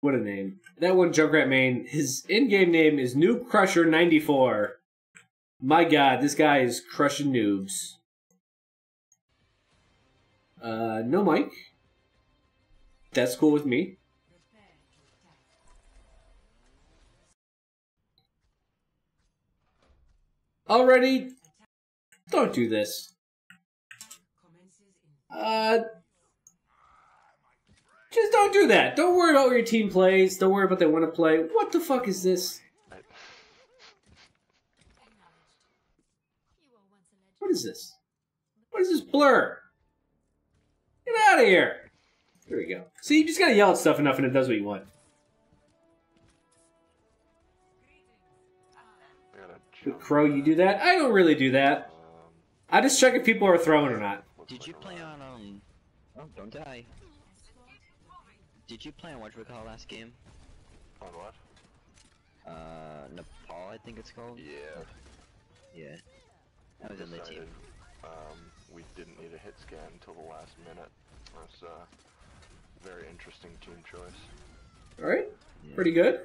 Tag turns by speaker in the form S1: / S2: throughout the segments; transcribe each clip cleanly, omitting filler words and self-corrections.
S1: What a name. That one, Junkrat main, his in-game name is Noob Crusher 94. My god, this guy is crushing noobs. No mic. That's cool with me. Already? Don't do this. Just don't do that. Don't worry about where your team plays. Don't worry about what they want to play. What the fuck is this? What is this? What is this blur? Get out of here! There we go. See, you just gotta yell at stuff enough and it does what you want. Chro, you do that? I don't really do that. I just check if people are throwing or not.
S2: Did you play on, oh, don't die. Did you play on whatchamacallit last game?
S3: On what?
S2: Nepal, I think it's called?
S3: Yeah.
S2: Yeah. I was in the team.
S3: We didn't need a hit scan until the last minute. That's a very interesting team choice.
S1: Alright.
S2: Yeah.
S1: Pretty good.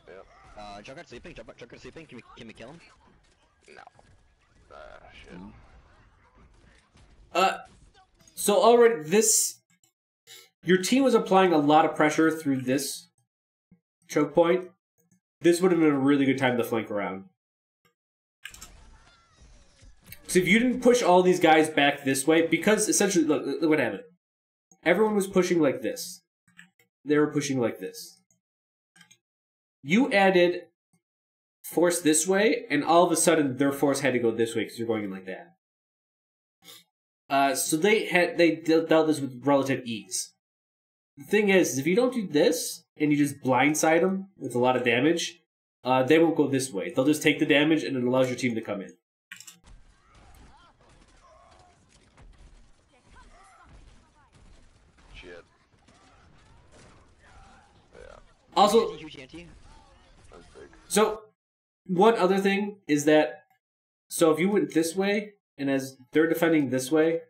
S3: Yep.
S2: Junkrat sleeping? Junkrat sleeping? Can we kill him?
S3: No. Shit.
S1: So already this... Your team was applying a lot of pressure through this choke point. This would have been a really good time to flank around. So if you didn't push all these guys back this way, because essentially, look what happened. Everyone was pushing like this. They were pushing like this. You added force this way, and all of a sudden their force had to go this way because you're going in like that. So they dealt this with relative ease. The thing is, if you don't do this, and you just blindside them with a lot of damage, they won't go this way. They'll just take the damage, and it allows your team to come in.
S3: Shit. Yeah.
S1: Also,
S2: Huge anti.
S3: That's big.
S1: so, one other thing is that, so if you went this way, and as they're defending this way,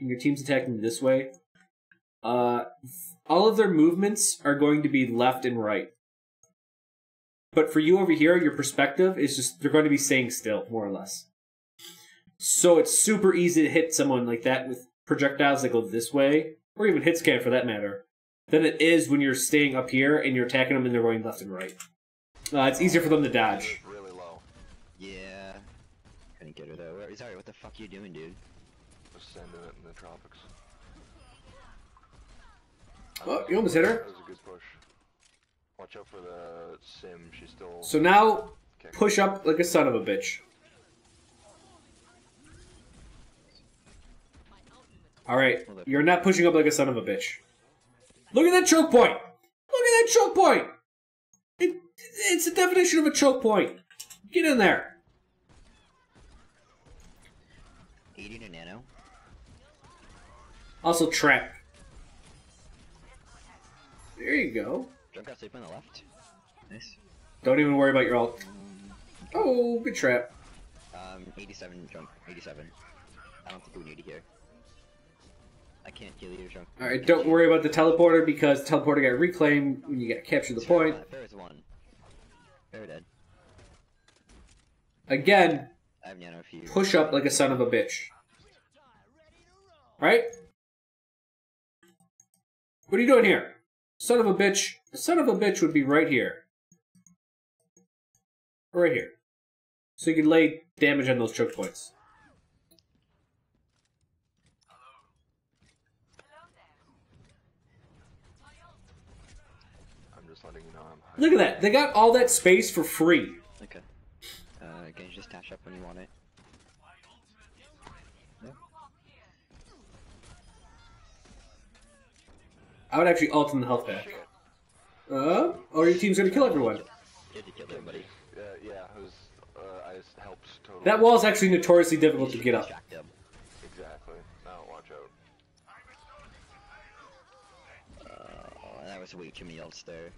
S1: and your team's attacking this way, all of their movements are going to be left and right. But for you over here, your perspective is just, they're going to be staying still, more or less. So it's super easy to hit someone like that with projectiles that go this way, or even hit scan for that matter, than it is when you're staying up here and you're attacking them and they're going left and right. It's easier for them to dodge.
S3: Really low.
S2: Yeah. Couldn't get her though. Sorry, what the fuck you doing, dude?
S3: Just sending it in the tropics.
S1: Oh, you almost hit her.
S3: That was a good push. Watch out for the sim, she's still...
S1: So now, push up like a son of a bitch. Alright, you're not pushing up like a son of a bitch. Look at that choke point! Look at that choke point! It's the definition of a choke point. Get in there.
S2: 80 to nano.
S1: Also trap. There you go.
S2: Junkrat sleep on the left. Nice.
S1: Don't even worry about your ult. Oh, good trap.
S2: 87 junk. 87. I don't think we need to hear. I can't kill you, junk.
S1: Alright, don't worry about the teleporter because the teleporter got reclaimed when you got capture the point.
S2: Fair is one. Fair dead.
S1: Again,
S2: I have nano for you.
S1: push up like a son of a bitch. Right? What are you doing here? Son of a bitch. The son of a bitch would be right here. Right here. So you can lay damage on those choke points.
S3: I'm just letting you know I'm...
S1: Look at that. They got all that space for free.
S2: Okay. Can you just dash up when you want it? No?
S1: I would actually ult in the health pack. Or your team's gonna kill everyone.
S2: You had to kill everybody.
S3: yeah, it was... I just helped totally.
S1: That wall is actually notoriously difficult to get up.
S2: Distract them.
S3: Exactly. Now watch out.
S2: That was way too many ults there.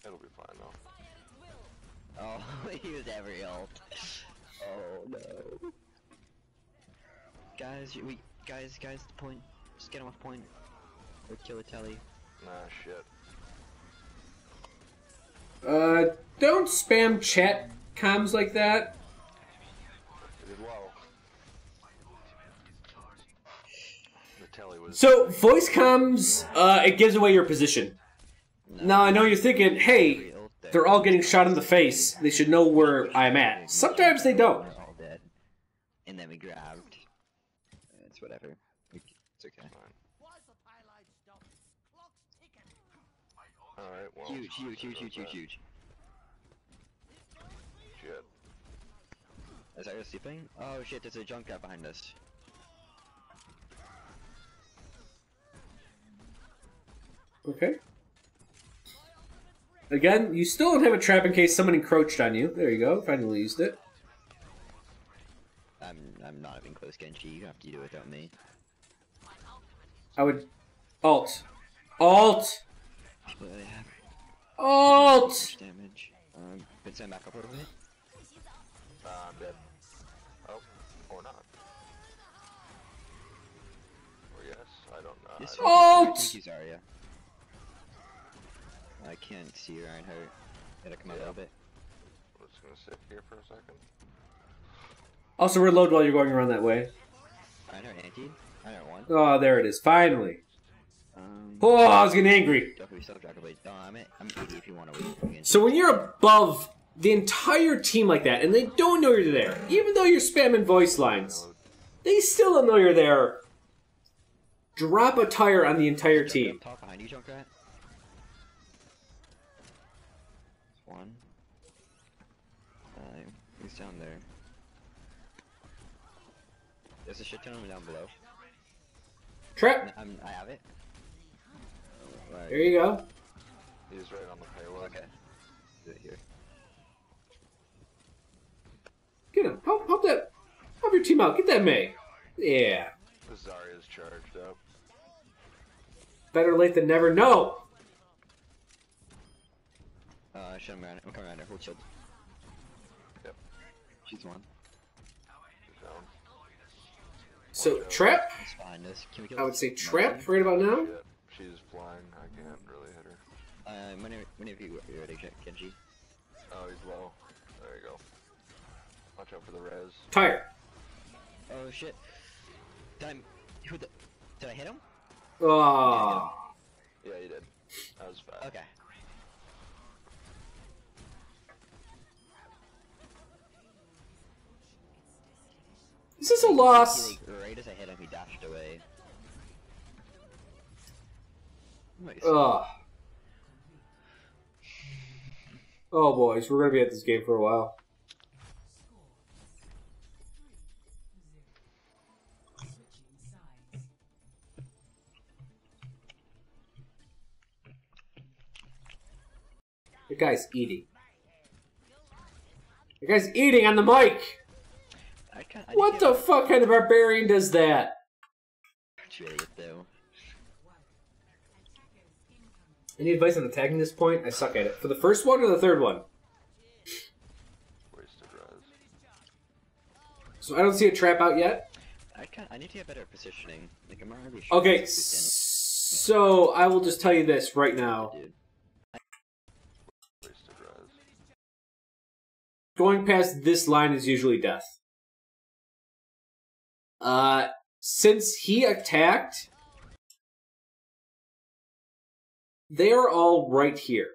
S3: It'll be fine though.
S2: Oh, he was every ult. Oh no. Guys, the point. Just get him off point. Or kill a telly.
S3: Nah, shit.
S1: Don't spam chat comms like that.
S3: It did well. The telly was...
S1: So, voice comms, it gives away your position. Now, I know you're thinking, hey, they're all getting shot in the face. They should know where I'm at. Sometimes they don't.
S2: We're all dead. And then we grabbed. It's whatever. It's okay.
S3: Alright, well...
S2: Huge.
S3: Shit.
S2: Is that you sleeping? Oh shit, there's a Junkrat behind us.
S1: Okay. Again, you still don't have a trap in case someone encroached on you. There you go. Finally used it.
S2: I'm not even close, Genji. You have to do it without me.
S1: I would... Alt. Alt!
S2: Completely have
S1: Alt!
S2: damage. Been sent back up a little bit.
S3: I'm dead. Oh, or not. Or yes, I don't know.
S2: This
S1: Alt!
S2: Zarya. I can't see her, Reinhardt. Gotta come out a little bit.
S3: I'm just gonna sit here for a second.
S1: Also reload while you're going around that way.
S2: Reinhardt anti. Reinhardt 1.
S1: Oh, there it is. Finally. Oh, I was getting angry.
S2: No, I'm 80 if you want to wait.
S1: So when you're above the entire team like that, and they don't know you're there, even though you're spamming voice lines, they still don't know you're there. Drop a tire on the entire team.
S2: Top behind you, Junkrat. One. He's down there. There's a shit ton of them down below.
S1: Trap.
S2: I have it. Right.
S1: There you go.
S3: He's right on the payload.
S2: Okay. Do it here.
S1: Get him. Help that. Help your team out. Get that May. Yeah.
S3: The Zarya's charged up.
S1: Better late than never. No.
S2: Shit, I'm coming around her. Hold shield.
S3: Yep.
S2: She's one.
S3: He's down.
S1: So trap.
S2: She's behind us. Can we kill
S1: I would say trap right about now.
S3: Shit. She's flying. I can't really hit her.
S2: Whenever you're ready, Genji.
S3: Oh, he's low. There you go. Watch out for the res.
S1: Tire.
S2: Oh shit. Did I hit him?
S1: Oh.
S3: Yeah, you did. That was fast.
S2: Okay.
S1: Is this a loss?
S2: Right as I hit him, he dashed away.
S1: Ugh. Oh boys, we're gonna be at this game for a while. The guy's eating. The guy's eating on the mic! What the fuck kind of barbarian does that?
S2: Though.
S1: Any advice on attacking this point? I suck at it. For the first one or the third one?
S3: Wasted res.
S1: So I don't see a trap out yet.
S2: I need to get better at positioning. Like, I'm not really sure.
S1: Okay, so I will just tell you this right now.
S3: Wasted res.
S1: Going past this line is usually death. Since he attacked, they are all right here.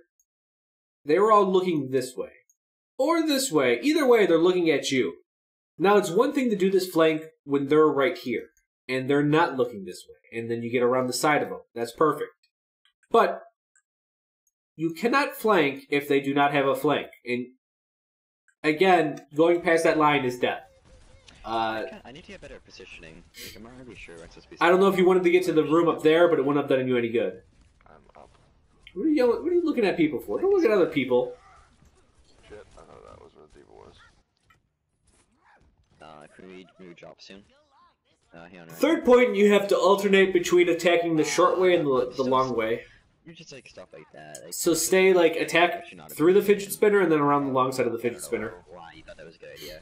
S1: They were all looking this way. Or this way. Either way, they're looking at you. Now, it's one thing to do this flank when they're right here, and they're not looking this way, and then you get around the side of them. That's perfect. But you cannot flank if they do not have a flank. And again, going past that line is death.
S2: I need to get better at positioning. Like, I'm not really sure what's supposed to be.
S1: I don't know if you wanted to get to the room up there, but it wouldn't have done you any good.
S3: I'm up.
S1: What are you looking at people for? Don't look at other people.
S3: Shit, I know that was what the evil was.
S2: Can we drop soon?
S1: Third point, you have to alternate between attacking the short way and the long way.
S2: You're just like stuff like that. Like,
S1: So stay, like, attack through the fidget spinner and then around the long side of the fidget spinner.
S2: Why you thought that was a good idea?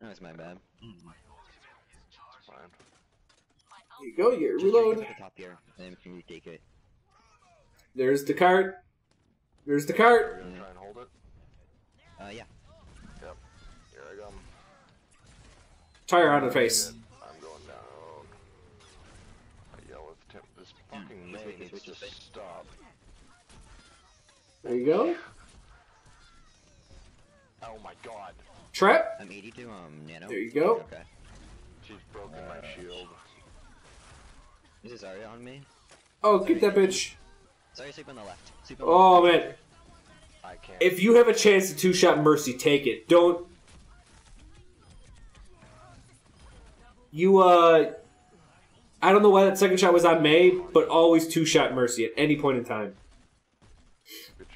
S2: That was my bad.
S1: There you go, you
S2: Just
S1: reload.
S2: at the top here, and then can you take it?
S1: There's the cart. There's the
S3: We're
S1: cart.
S3: gonna try and hold it.
S2: Yeah.
S3: Yep. Here I come.
S1: Tire on the face.
S3: I'm going down. I yell at Tim. This fucking May needs to stop.
S1: There you go.
S3: Oh my god.
S1: Trap.
S2: I'm 80 to nano.
S1: There you go.
S2: Okay.
S3: She's broken my shield.
S2: This is Zarya on me.
S1: Oh, get that bitch.
S2: Zarya, sleep on the left. Sleep on the
S1: Oh,
S2: left.
S1: man.
S3: I can't.
S1: If you have a chance to two-shot Mercy, take it. Don't... You, I don't know why that second shot was on May, but always two-shot Mercy at any point in time.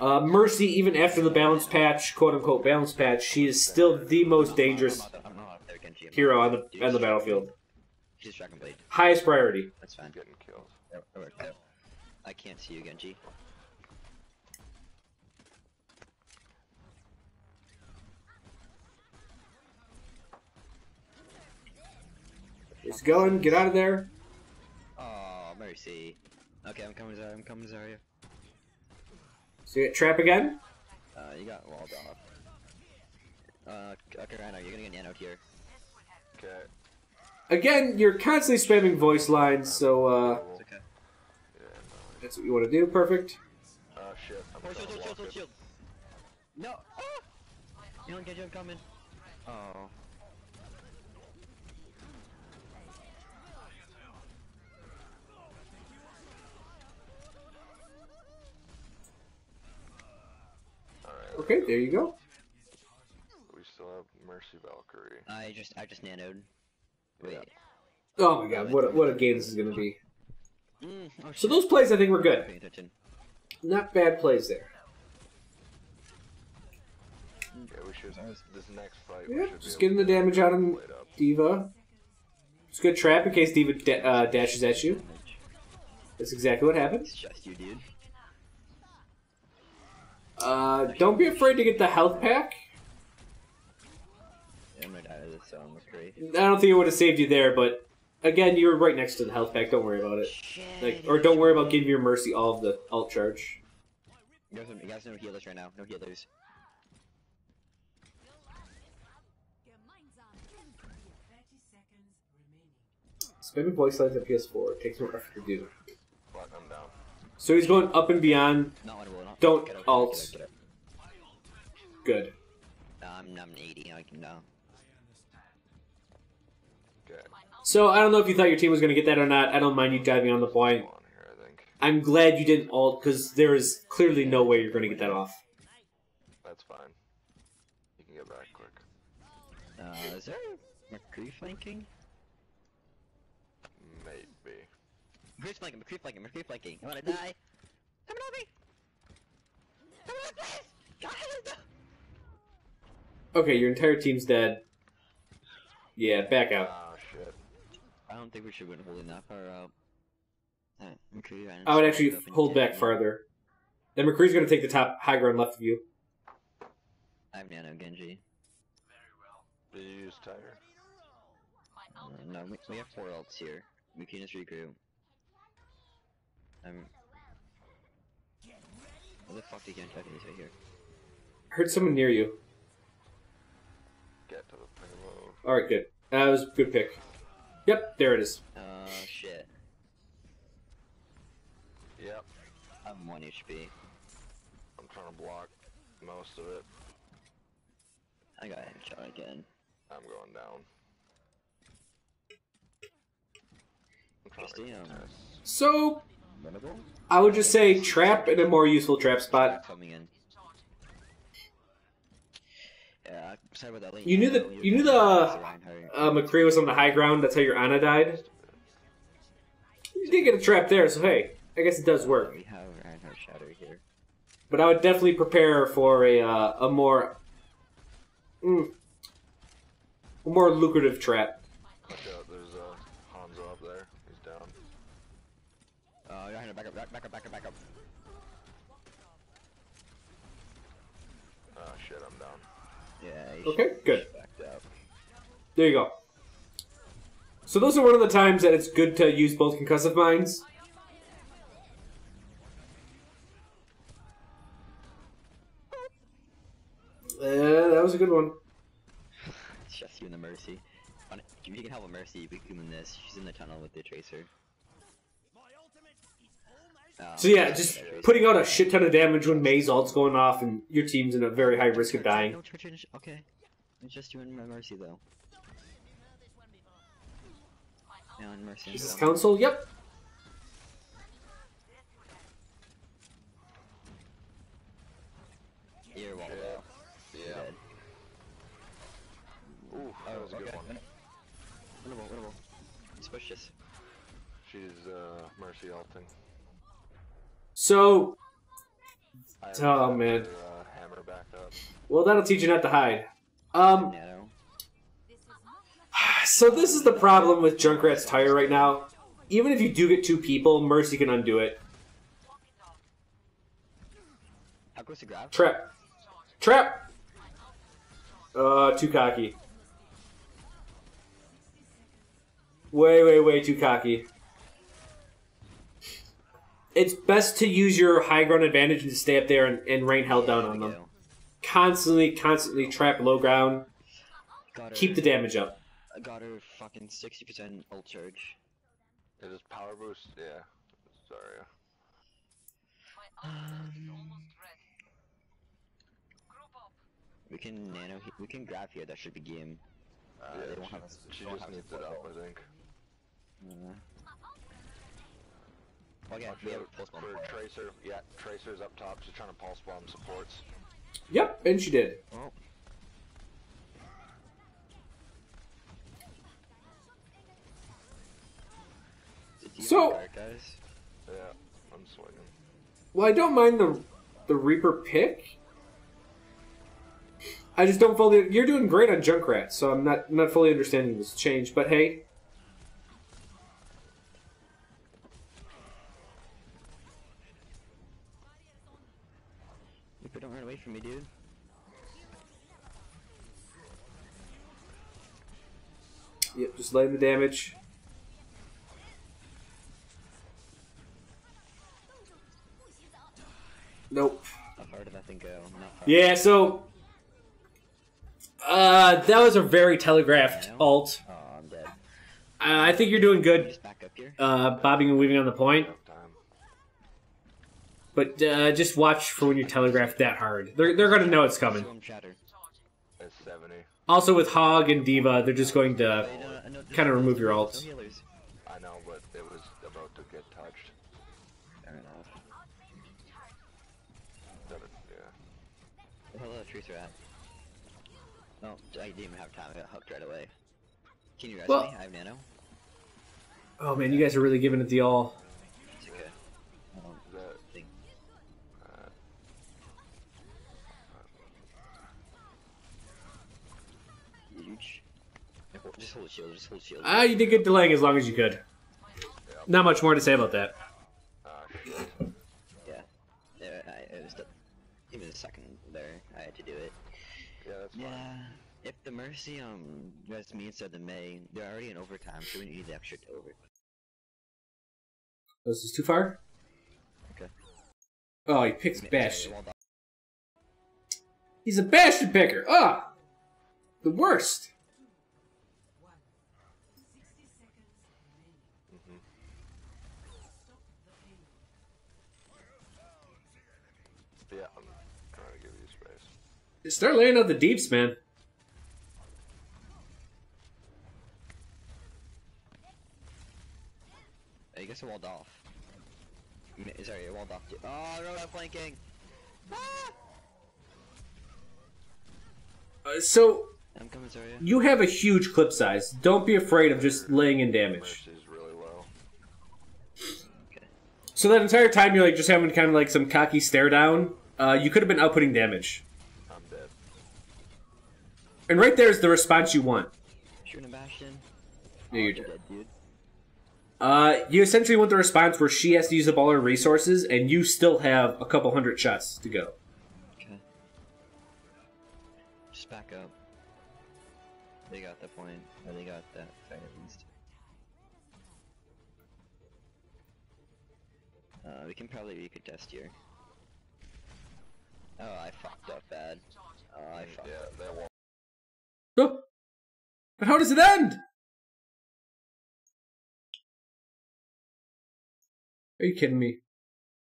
S1: Mercy, even after the balance patch, quote-unquote balance patch, she is still the most dangerous
S2: I'm not up there, Genji.
S1: hero on the battlefield.
S2: She's Dragon Blade.
S1: Highest priority.
S2: That's fine.
S3: Getting killed.
S2: I can't see you, Genji.
S1: It's going. Get out of there.
S2: Oh, mercy. Okay, I'm coming, Zarya. I'm coming, Zarya.
S1: So you get trap again?
S2: You got walled off. Okay, Rhino, you're gonna get nanoed here.
S3: Okay.
S1: Again, you're constantly spamming voice lines, so
S2: It's okay.
S3: Yeah, no.
S1: that's what you want to do. Perfect.
S3: Shit. I'm
S2: Hold
S3: trying to
S2: shield,
S3: block it.
S2: shield. No! Ah! You don't get you, I'm coming. Oh.
S3: Alright.
S1: Okay, there you go.
S3: We still have Mercy Valkyrie.
S2: I just nanoed. Wait.
S1: Oh my god, what a game this is gonna be.
S2: Oh,
S1: So
S2: shit.
S1: those plays I think were good.
S2: Paying attention.
S1: Not bad plays there.
S3: Yeah, we should. This next fight. we
S1: Yep,
S3: should be
S1: just
S3: able
S1: getting the
S3: to get
S1: damage out on
S3: played up.
S1: Diva. It's a good trap in case Diva dashes at you. That's exactly what happened.
S2: It's just you, dude.
S1: Don't be afraid to get the health pack.
S2: Yeah, I'm gonna die to this, so I'm afraid.
S1: I don't think it would have saved you there, but again, you were right next to the health pack. Don't worry about it. Like, or don't worry about giving your Mercy all of the alt charge.
S2: You guys no healers right now. No healers.
S1: Spamming voice lines at PS4 takes more effort to do.
S3: But I'm down.
S1: So he's going up and beyond.
S2: Not one will not.
S1: Don't
S2: Get out,
S1: alt.
S2: Get out.
S1: Good.
S2: I'm 80. I can now.
S3: Okay.
S1: So I don't know if you thought your team was going to get that or not. I don't mind you diving on the point.
S3: Come on here, I think.
S1: I'm glad you didn't alt because there is clearly no way you're going to get that off.
S3: That's fine. You can get back quick.
S2: Is there McCree flanking?
S3: Maybe.
S2: McCree's flanking. McCree flanking. McCree flanking. I wanna die. Come on, me. Come on, please. God.
S1: Okay, your entire team's dead. Yeah, back out.
S3: Ah, shit.
S2: I don't think we should win holding that far out. McCree ran.
S1: I would actually hold back farther. Then McCree's going to take the top high ground left of you.
S2: I have nano Genji.
S3: Did you use tire?
S2: No, we have 4 ults here. We can just regroup. Where the fuck did you get right here?
S1: Heard someone near you.
S3: Get to the payload.
S1: Alright, good. That was a good pick. Yep, there it is.
S2: Shit.
S3: Yep.
S2: I'm 1 HP.
S3: I'm trying to block most of it.
S2: I got him shot again.
S3: I'm going down. I'm trying
S2: Just
S3: to
S2: the,
S3: contest.
S1: So,
S2: Winnable?
S1: I would just say trap in a more useful trap spot.
S2: Coming in. Yeah, sorry about that late.
S1: You knew the McCree was on the high ground. That's how your Ana died. You did get a trap there, so hey, I guess it does work.
S2: We have Reinhardt Shadow here.
S1: But I would definitely prepare for a more lucrative trap.
S3: Watch out, there's Hanzo up there. He's down.
S2: Reinhardt, back up.
S3: Ah, shit, I'm down.
S2: Yeah.
S1: Okay, good.
S2: Backed up.
S1: There you go. So those are one of the times that it's good to use both concussive mines. That was a good one.
S2: It's just you and the Mercy. If you can help a Mercy, we can win this. She's in the tunnel with the Tracer.
S1: So yeah, just putting out a shit ton of damage when May's ult's going off and your team's in a very high risk of dying.
S2: No, okay. I'm just doing my Mercy though. Yeah, and Mercy.
S1: Is this council? Yep.
S2: You're walled out.
S3: Yeah.
S2: Dead.
S3: Ooh, that was a good one.
S2: Winnable. Let's push this.
S3: She's Mercy ulting.
S1: So,
S3: Oh
S1: man.
S3: Hammer back up.
S1: Well, that'll teach you not to hide.
S2: Nano.
S1: So this is the problem with Junkrat's tire right now. Even if you do get 2 people, Mercy can undo it.
S2: How close to grab?
S1: Trap. Too cocky. Way too cocky. It's best to use your high ground advantage and to stay up there and rain hell down on them. Constantly trap low ground. Keep the damage up.
S2: I got her fucking 60% ult charge.
S3: It is power boost? Yeah. Sorry.
S2: We can nano. We can grab here. That should be game.
S3: Yeah,
S2: they won't have us.
S3: she just needs it up, I think.
S2: Okay, we have a pulse bomb.
S3: For Tracer, yeah, Tracer's up top. She's trying to pulse bomb supports.
S1: Yep, and she did.
S2: Oh.
S1: So,
S2: guys.
S3: Yeah, I'm swinging.
S1: well, I don't mind the Reaper pick. I just don't fully. You're doing great on Junkrat, so I'm not fully understanding this change. But hey,
S2: Reaper, don't run away from me, dude.
S1: yep, just letting the damage. Nope.
S2: How far did that thing go? Not far.
S1: Yeah, so that was a very telegraphed ult.
S2: Oh, I'm dead.
S1: I think you're doing good,
S2: Just back up here.
S1: bobbing and weaving on the point.
S3: Enough time.
S1: But just watch for when you telegraph that hard. They're gonna know it's coming.
S2: Storm chatter.
S3: It's 70.
S1: Also with Hog and Diva, they're just going to
S2: Wait, no,
S1: kind of remove your
S2: no
S1: ults.
S2: healers.
S3: I know, but it was about to get touched.
S2: Fair enough.
S3: Yeah.
S2: Where the Tracer at? No, I didn't even have time. I got hooked right away. Can you res
S1: Well-
S2: me? I have nano.
S1: Oh man, you guys are really giving it the all.
S2: It's okay. I don't
S3: Is that
S2: think. Huge. Just hold shield. Just hold shield.
S1: You did good delaying as long as you could. Not much more to say about that.
S3: shit.
S2: Yeah. It was even a second there. I had to do it.
S3: Yeah, that's fine.
S2: Yeah. If the Mercy res me instead of the May, they're already in overtime, so we need the extra over.
S1: This is too far?
S2: Okay.
S1: Oh, he picks Bash.
S2: Sorry, well done.
S1: He's a Bastion picker! Ah! The worst!
S3: Yeah, I'm trying to give you space.
S1: Just start laying out the deeps, man.
S2: You guys are walled off. Sorry, you're walled off too. Oh, they're not flanking! Ah!
S1: So,
S2: I'm coming, sorry.
S1: you have a huge clip size. Don't be afraid of just laying in damage.
S3: Mercy's really low.
S2: Okay.
S1: So that entire time you're like just having kind of like some cocky stare down, you could have been outputting damage.
S3: I'm dead.
S1: And right there is the response you want.
S2: Shooting a Bastion.
S1: Yeah, you're
S2: You're
S1: dead.
S2: dead, dude.
S1: You essentially want the response where she has to use up all her resources, and you still have a couple hundred shots to go.
S2: Okay. Just back up. They got the point. Or they got that fight at least. We can probably recontest here. Oh, I fucked up bad. Oh, I fucked up.
S3: They won't.
S1: Oh. But how does it end? Are you kidding me?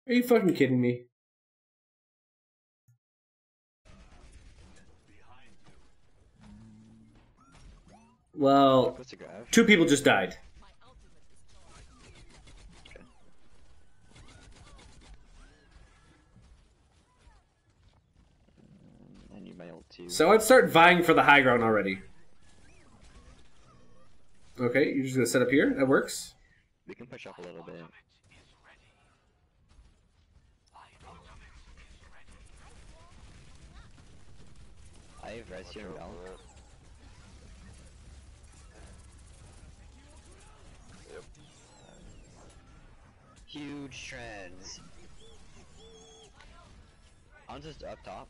S1: Are you fucking kidding me? Well,
S2: What's the graph?
S1: 2 people just died.
S2: Okay. I need my ult too.
S1: So I'd start vying for the high ground already. Okay, you're just gonna set up here? That works.
S2: We can push up a little bit. I have res here well.
S3: Yep.
S2: Huge trends. I'm just up top.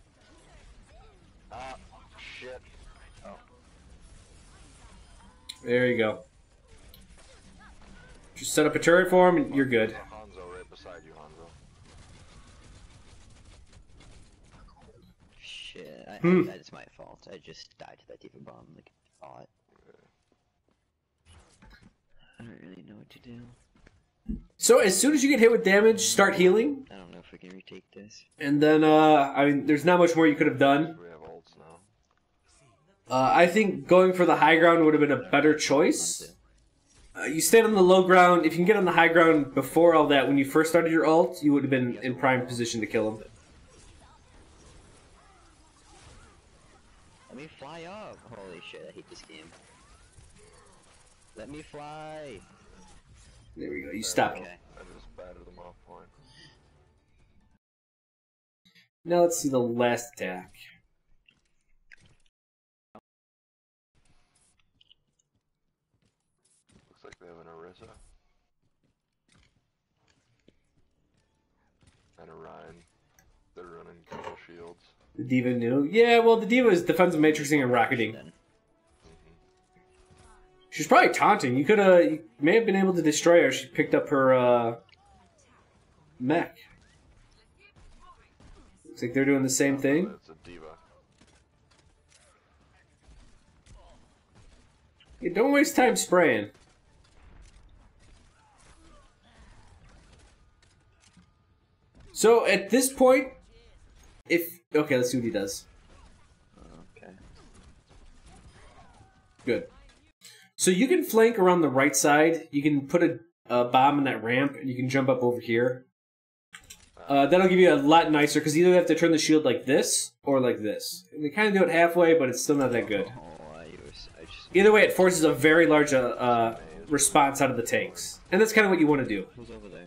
S3: Ah, shit. Oh.
S1: There you go. Just set up a turret for him and you're good.
S3: Hanzo right beside you, Hanzo.
S2: Shit, that's my fault. I just died to that D.Va bomb like I thought. I don't really know what to do.
S1: So as soon as you get hit with damage, start healing.
S2: I don't know if we can retake this.
S1: And then, I mean, there's not much more you could have done.
S3: We have ults now.
S1: I think going for the high ground would have been a better choice. You stand on the low ground. If you can get on the high ground before all that, when you first started your ult, you would have been in prime position to kill him.
S2: Let me fly up! Holy shit, I hate this game. Let me fly!
S1: There we go. You stop him.
S2: Okay.
S3: I just battered them off point.
S1: Now let's see the last attack.
S3: Looks like they have an Orisa. And a Ryan. They're running double shields.
S1: The D.Va knew. Yeah, well, the D.Va is defensive matrixing and rocketing.
S2: Then.
S1: She's probably taunting. You may have been able to destroy her. She picked up her, mech. Looks like they're doing the same thing.
S3: It's a D.Va.
S1: Yeah, don't waste time spraying. So, at this point, okay, let's see what he does.
S2: Okay.
S1: Good. So you can flank around the right side. You can put a bomb in that ramp, and you can jump up over here. That'll give you a lot nicer, because you either have to turn the shield like this, or like this. And they kind of do it halfway, but it's still not that good. Either way, it forces a very large response out of the tanks. And that's kind of what you want to do.
S2: Who's over there?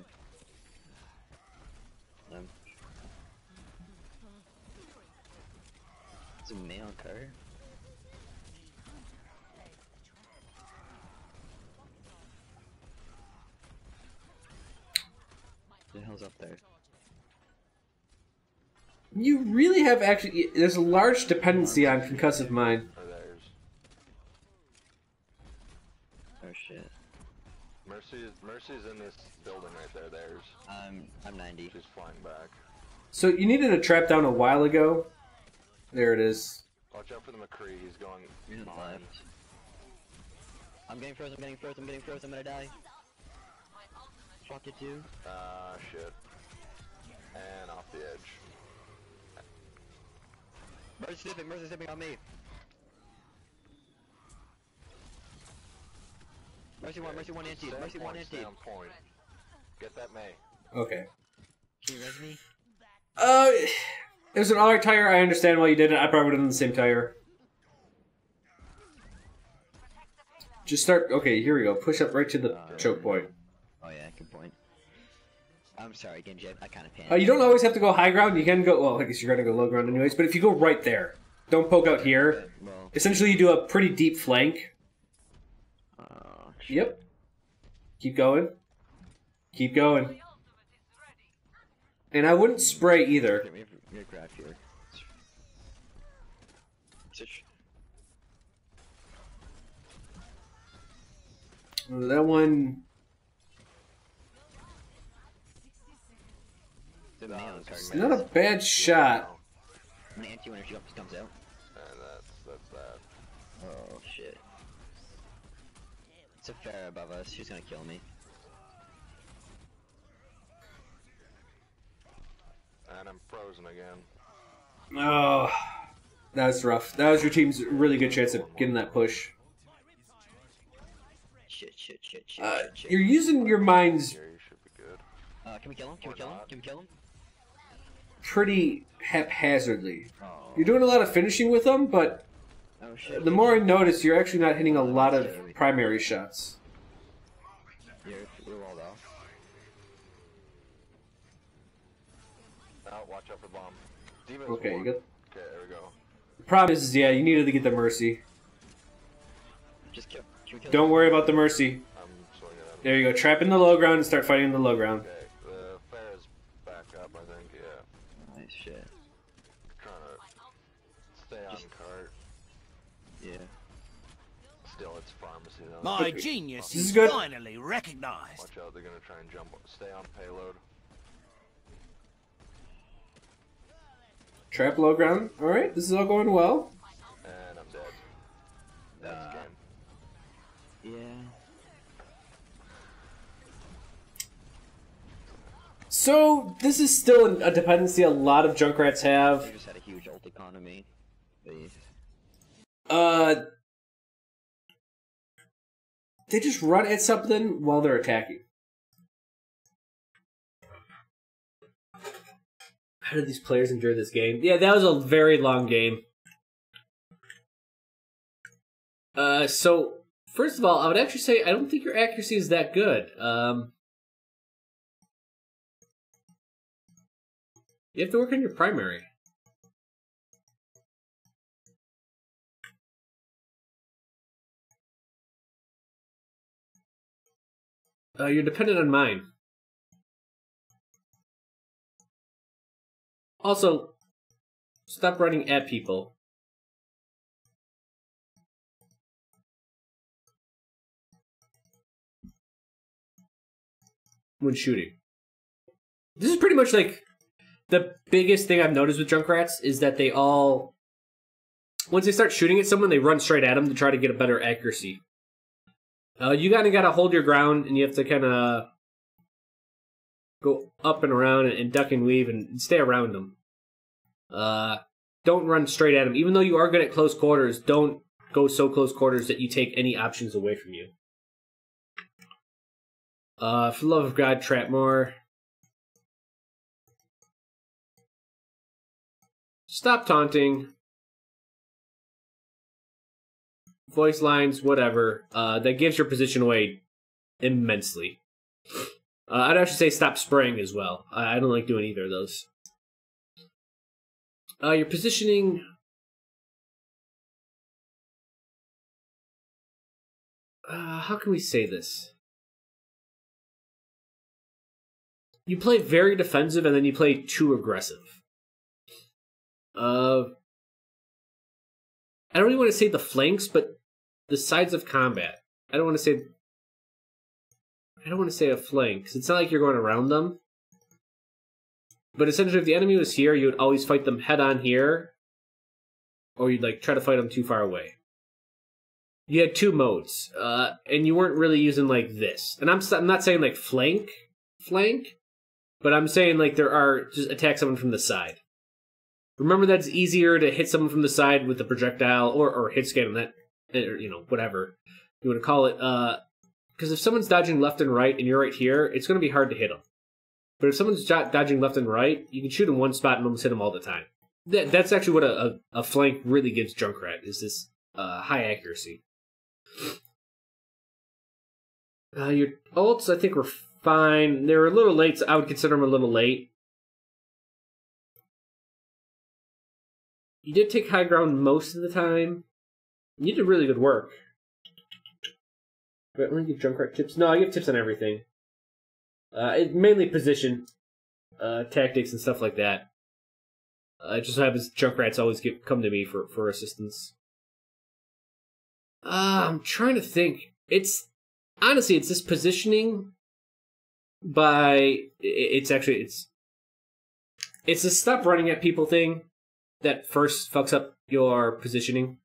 S2: It's a male car. The hell's up there?
S1: You really have actually... There's a large dependency on concussive mine.
S3: Or theirs.
S2: Oh shit.
S3: Mercy's in this building right there, theirs.
S2: I'm 90.
S3: She's flying back.
S1: So you needed a trap down a while ago. There it is.
S3: Watch out for the McCree, he's going
S2: He's
S3: behind.
S2: left. I'm getting frozen, I'm getting frozen, I'm getting frozen, I'm gonna die. Fuck it too.
S3: Shit. And off the edge.
S2: Mercy's zipping on me. Mercy one anti, Mercy one anti.
S3: Stay on point. Get that May.
S1: Okay.
S2: Can you res me?
S1: It was an alright tire. I understand why you did it. I probably would have done the same tire. Just start... Okay, here we go. Push up right to the choke point.
S2: Oh yeah, good point. I'm sorry, Genji, I kind of panicked.
S1: You don't always have to go high ground. You can go... Well, I guess you're going to go low ground anyways. But if you go right there, don't poke out here.
S2: Well,
S1: Essentially, you do a pretty deep flank. Yep. Keep going. Keep going. And I wouldn't spray either.
S2: okay, we have grab here.
S1: That one...
S2: The man card
S1: It's not a bad shot.
S2: When the anti-energy up comes out.
S3: And that's that.
S2: Oh shit. It's a fair above us. She's gonna kill me.
S3: And I'm frozen again.
S1: Oh, that was rough. That was your team's really good chance of getting that push.
S2: Shit.
S1: You're using your mines
S3: Here, you should be good.
S2: Can we kill him? Can we kill him? Can we kill him?
S1: pretty haphazardly.
S2: Oh.
S1: You're doing a lot of finishing with them, but
S2: Oh shit.
S1: the more I notice, you're actually not hitting a lot of primary shots.
S2: We're walled off.
S3: Now, watch out for bomb. Demons
S1: Okay,
S3: one.
S1: you got.
S3: Okay, there we go.
S1: The problem is, yeah, you needed to get the mercy.
S2: Just kill. Can we kill
S1: Don't worry about the mercy.
S3: I'm swinging at him.
S1: There you go. Trap in the low ground and start fighting in the low ground.
S3: Okay, the fair is back up, I think, yeah.
S2: Nice shit.
S3: Trying to stay on cart.
S2: Yeah.
S3: Still, it's pharmacy though.
S4: My genius
S1: This is
S4: is
S1: good.
S4: finally recognized.
S3: Watch out, they're gonna try and jump. Stay on payload.
S1: Trap low ground. All right, this is all going well.
S3: And I'm dead. That's game.
S2: Yeah.
S1: So this is still a dependency a lot of Junkrats have.
S2: They just had a huge ult economy.
S1: They just run at something while they're attacking. How did these players enjoy this game? Yeah, that was a very long game. So first of all, I would actually say I don't think your accuracy is that good. You have to work on your primary. You're dependent on mine. Also, stop running at people. When shooting. This is pretty much like the biggest thing I've noticed with Junkrats is that they all, once they start shooting at someone, they run straight at them to try to get a better accuracy. You kind of got to hold your ground, and you have to kind of go up and around and duck and weave and stay around them. Don't run straight at them. Even though you are good at close quarters, don't go so close quarters that you take any options away from you. For the love of God, trap more. Stop taunting. Voice lines, whatever. That gives your position away immensely. I'd actually say stop spraying as well. I don't like doing either of those. Your positioning... how can we say this? You play very defensive and then you play too aggressive. I don't really want to say the flanks, but the sides of combat. I don't want to say a flank, because it's not like you're going around them. But essentially, if the enemy was here, you would always fight them head-on here, or you'd like try to fight them too far away. You had two modes, and you weren't really using like this. And I'm not saying like flank, but I'm saying like there are just attack someone from the side. Remember that it's easier to hit someone from the side with the projectile or hit scan that, or, you know, whatever you want to call it. Because if someone's dodging left and right and you're right here, it's going to be hard to hit them. But if someone's dodging left and right, you can shoot in one spot and almost hit them all the time. That's actually what a flank really gives Junkrat, is this high accuracy. Your ults, I think, were fine. They were a little late, so I would consider them a little late. You did take high ground most of the time. You did really good work. But let me give Junkrat tips. No, I give tips on everything. Mainly position, tactics, and stuff like that. It just so happens Junkrats always come to me for assistance. I'm trying to think. Honestly, it's this positioning. It's It's a stop running at people thing that first fucks up your positioning.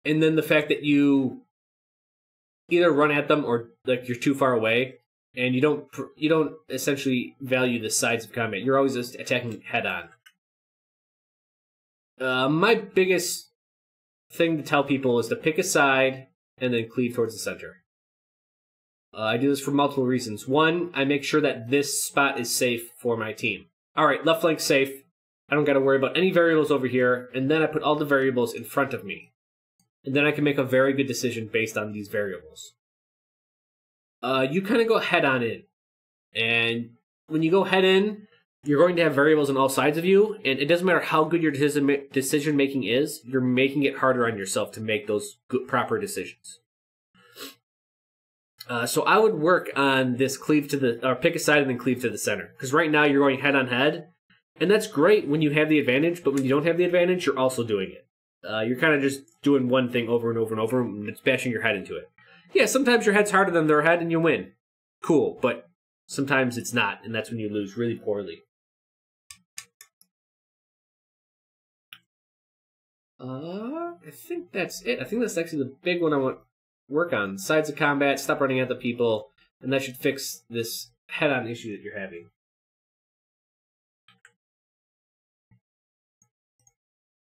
S1: And then the fact that you either run at them or like you're too far away, and you don't essentially value the sides of combat. You're always just attacking head on. My biggest thing to tell people is to pick a side and then cleave towards the center. I do this for multiple reasons. One, I make sure that this spot is safe for my team. Alright, left flank safe. I don't got to worry about any variables over here, and then I put all the variables in front of me. And then I can make a very good decision based on these variables. You kind of go head on in. And when you go head in, you're going to have variables on all sides of you, and it doesn't matter how good your decision making is, you're making it harder on yourself to make those good, proper decisions. So I would work on this cleave to the, or pick a side and then cleave to the center. Because right now you're going head on head, and that's great when you have the advantage, but when you don't have the advantage, you're also doing it. You're kind of just doing one thing over and over and over, and it's bashing your head into it. Yeah, sometimes your head's harder than their head and you win. Cool, but sometimes it's not, and that's when you lose really poorly. I think that's it. I think that's actually the big one I want to work on. Sides of combat, stop running at the people, and that should fix this head-on issue that you're having.